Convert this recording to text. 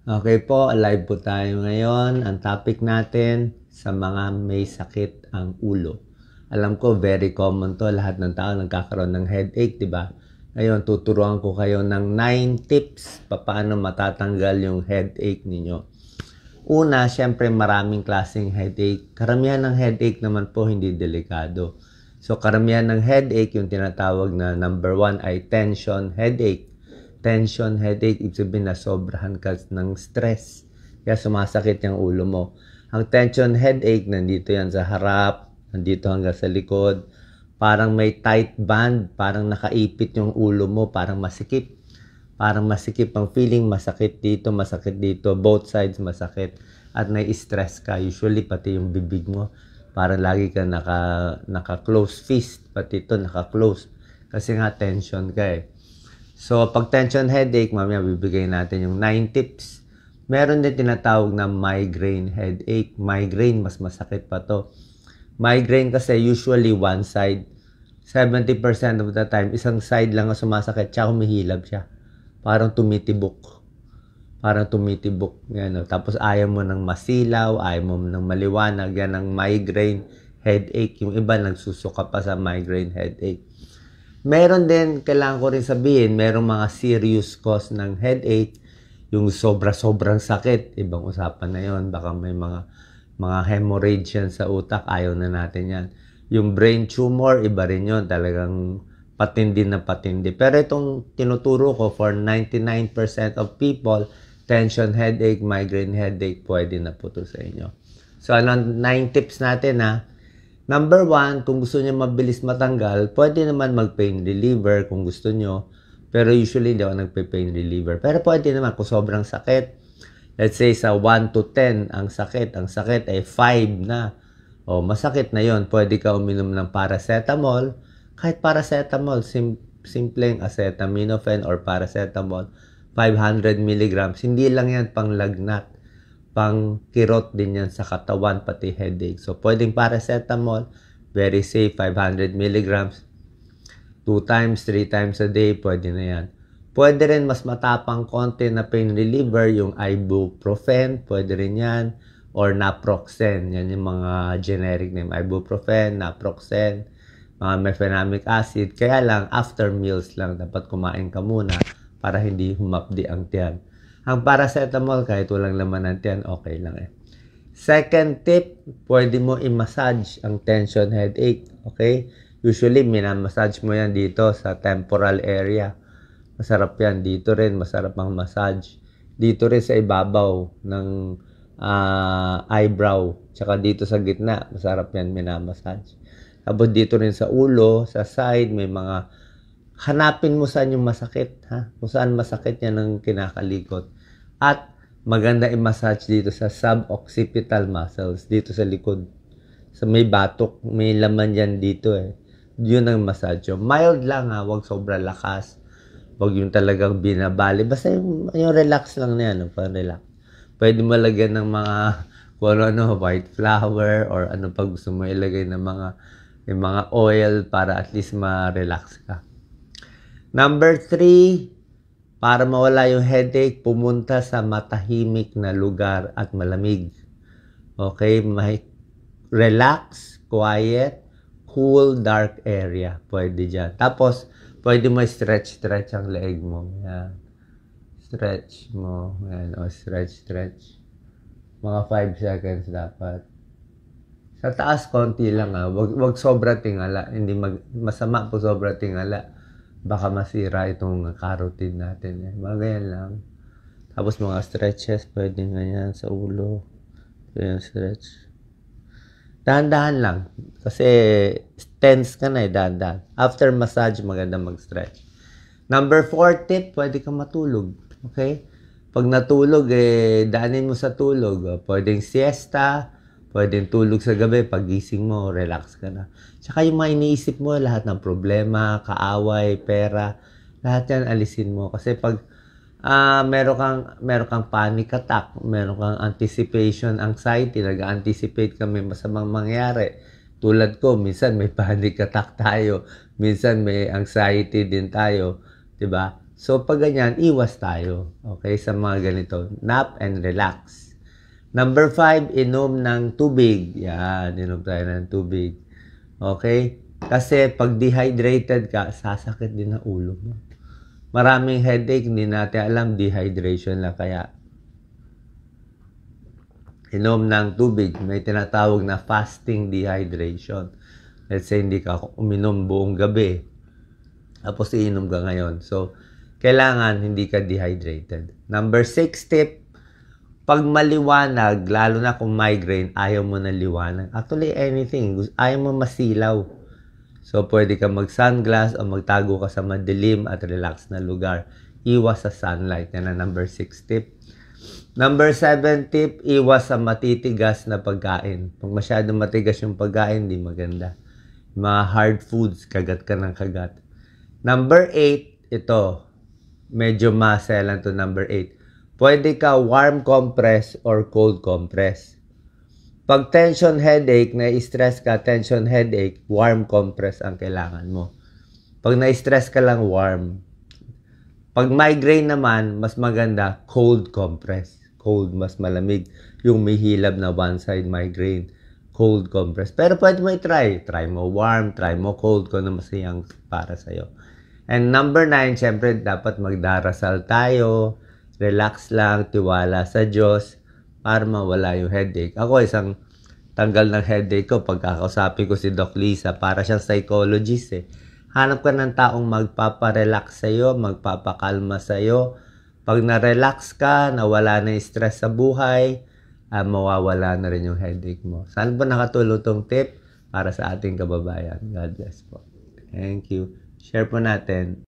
Okay po, live po tayo ngayon. Ang topic natin sa mga may sakit ang ulo. Alam ko, very common to. Lahat ng tao nagkakaroon ng headache, di ba? Ngayon, tuturuan ko kayo ng 9 tips paano matatanggal yung headache ninyo. Una, syempre maraming klaseng headache. Karamihan ng headache naman po hindi delikado. So, karamihan ng headache, yung tinatawag na number 1 ay tension headache. Tension headache, ibig sabihin na sobrahan ka ng stress. Kaya sumasakit yung ulo mo. Ang tension headache, nandito yan sa harap, nandito hanggang sa likod. Parang may tight band, parang nakaipit yung ulo mo, parang masikip. Parang masikip ang feeling, masakit dito, both sides masakit. At nai-stress ka, usually pati yung bibig mo. Parang lagi ka naka-close fist, pati ito naka-close. Kasi nga tension ka eh. So, pag tension headache, mamaya bibigay natin yung 9 tips. Meron din tinatawag na migraine headache. Migraine, mas masakit pa to. Migraine kasi usually one side. 70% of the time, isang side lang ang sumasakit, tsaka humihilab siya. Parang tumitibok. Yan, tapos ayaw mo ng masilaw, ayaw mo ng maliwanag. Yan ang migraine headache. Yung iba nagsusuka pa sa migraine headache. Meron din, kailangan ko rin sabihin, merong mga serious cause ng headache, yung sobrang sakit, ibang usapan na yon. Baka may mga hemorrhage yan sa utak, ayaw na natin yan. Yung brain tumor, iba rin yun, talagang patindi na patindi. Pero itong tinuturo ko for 99% of people, tension headache, migraine headache, pwede na po ito sa inyo. So, 9 tips natin ha. Number 1, kung gusto niyo mabilis matanggal, pwede naman mag-pain reliever kung gusto niyo. Pero usually, hindi ako nagpe-pain reliever. Pero pwede naman kung sobrang sakit. Let's say sa 1 to 10 ang sakit. Ang sakit ay 5 na. O, masakit na yon. Pwede ka uminom ng paracetamol. Kahit paracetamol, simpleng acetaminophen or paracetamol, 500 mg. Hindi lang yan pang lagnat. Pang kirot din yan sa katawan, pati headache. So, pwedeng paracetamol, very safe, 500 mg. 2 times, 3 times a day, pwede na yan. Pwede rin mas matapang konti na pain reliever, yung ibuprofen, pwede rin yan. Or naproxen, yan yung mga generic name. Ibuprofen, naproxen, mga mefenamic acid. Kaya lang, after meals lang, dapat kumain ka muna para hindi humapdi ang tiyan. Ang paracetamol, kahit walang laman ng tiyan, okay lang eh. Second tip, pwede mo i-massage ang tension headache. Okay? Usually, minamassage mo yan dito sa temporal area. Masarap yan. Dito rin, masarap ang massage. Dito rin sa ibabaw ng eyebrow. Tsaka dito sa gitna, masarap yan minamassage. Tapos dito rin sa ulo, sa side, may mga hanapin mo saan yung masakit, ha? Kung saan masakit yan ang kinakalikot. At maganda i-massage dito sa sub-occipital muscles, dito sa likod. Sa may batok, may laman yan dito eh. Yun ang massage. Mild lang ha, huwag sobra lakas. Huwag yung talagang binabali. Basta yung relax lang na yan, relax. Pwede mo lagyan ng mga kung ano, white flour or ano pa gusto mo ilagay ng mga oil para at least ma-relax ka. Number 3, para mawala yung headache, pumunta sa matahimik na lugar at malamig. Okay? Relax, quiet, cool, dark area. Pwede dyan. Tapos, pwede mo stretch ang leg mo. Yan. Stretch mo. Yan. O, stretch. Mga 5 seconds dapat. Sa taas, konti lang ha. Wag sobra tingala. Hindi masama po sobra tingala. Baka masira itong carotid natin. Mga ganyan lang. Tapos mga stretches, pwede ganyan sa ulo. Ganyan stretch. Dahan-dahan lang. Kasi tense ka na dahan-dahan. After massage, maganda mag-stretch. Number 4 tip, pwede ka matulog. Okay? Pag natulog, daanin mo sa tulog. Pwedeng siesta, pwedeng tulog sa gabi, pagising mo, relax ka na. Tsaka yung mga iniisip mo, lahat ng problema, kaaway, pera, lahat yan alisin mo. Kasi pag meron kang panic attack, meron kang anticipation anxiety, nag-anticipate ka may masamang mangyari. Tulad ko, minsan may panic attack tayo, minsan may anxiety din tayo, 'di ba? So, pag ganyan, iwas tayo. Okay, sa mga ganito. Nap and relax. Number 5, inom ng tubig. Yan, inom tayo ng tubig. Okay? Kasi pag dehydrated ka, sasakit din ang ulo mo. Maraming headache, hindi natin alam, dehydration lang. Kaya, inom ng tubig. May tinatawag na fasting dehydration. Let's say, hindi ka uminom buong gabi. Tapos, iinom ka ngayon. So, kailangan hindi ka dehydrated. Number 6 tip, pag maliwanag, lalo na kung migraine, ayaw mo na liwanag. Actually, anything. Ayaw mo masilaw. So, pwede ka mag-sunglass o magtago ka sa madilim at relax na lugar. Iwas sa sunlight. Yan ang number 6 tip. Number 7 tip, iwas sa matitigas na pagkain. Pag masyadong matigas yung pagkain, di maganda. Mga hard foods, kagat ka ng kagat. Number 8, ito. Medyo maselan to number 8. Pwede ka warm compress or cold compress. Pag tension headache, na-stress ka, tension headache, warm compress ang kailangan mo. Pag na-stress ka lang, warm. Pag migraine naman, mas maganda, cold compress. Cold, mas malamig. Yung may hilab na one-side migraine, cold compress. Pero pwede mo i-try. Try mo warm, try mo cold, kung ano masayang para sa'yo. And number 9, syempre, dapat magdarasal tayo. Relax lang, tiwala sa Diyos para mawala yung headache. Ako, isang tanggal ng headache ko, pagkakausapin ko si Doc Lisa, para siyang psychologist eh. Hanap ka ng taong magpaparelax sa'yo, magpapakalma sa'yo. Pag na-relax ka, nawala na yung stress sa buhay, mawawala na rin yung headache mo. Saan ba nakatulong tong tip para sa ating kababayan? God bless po. Thank you. Share po natin.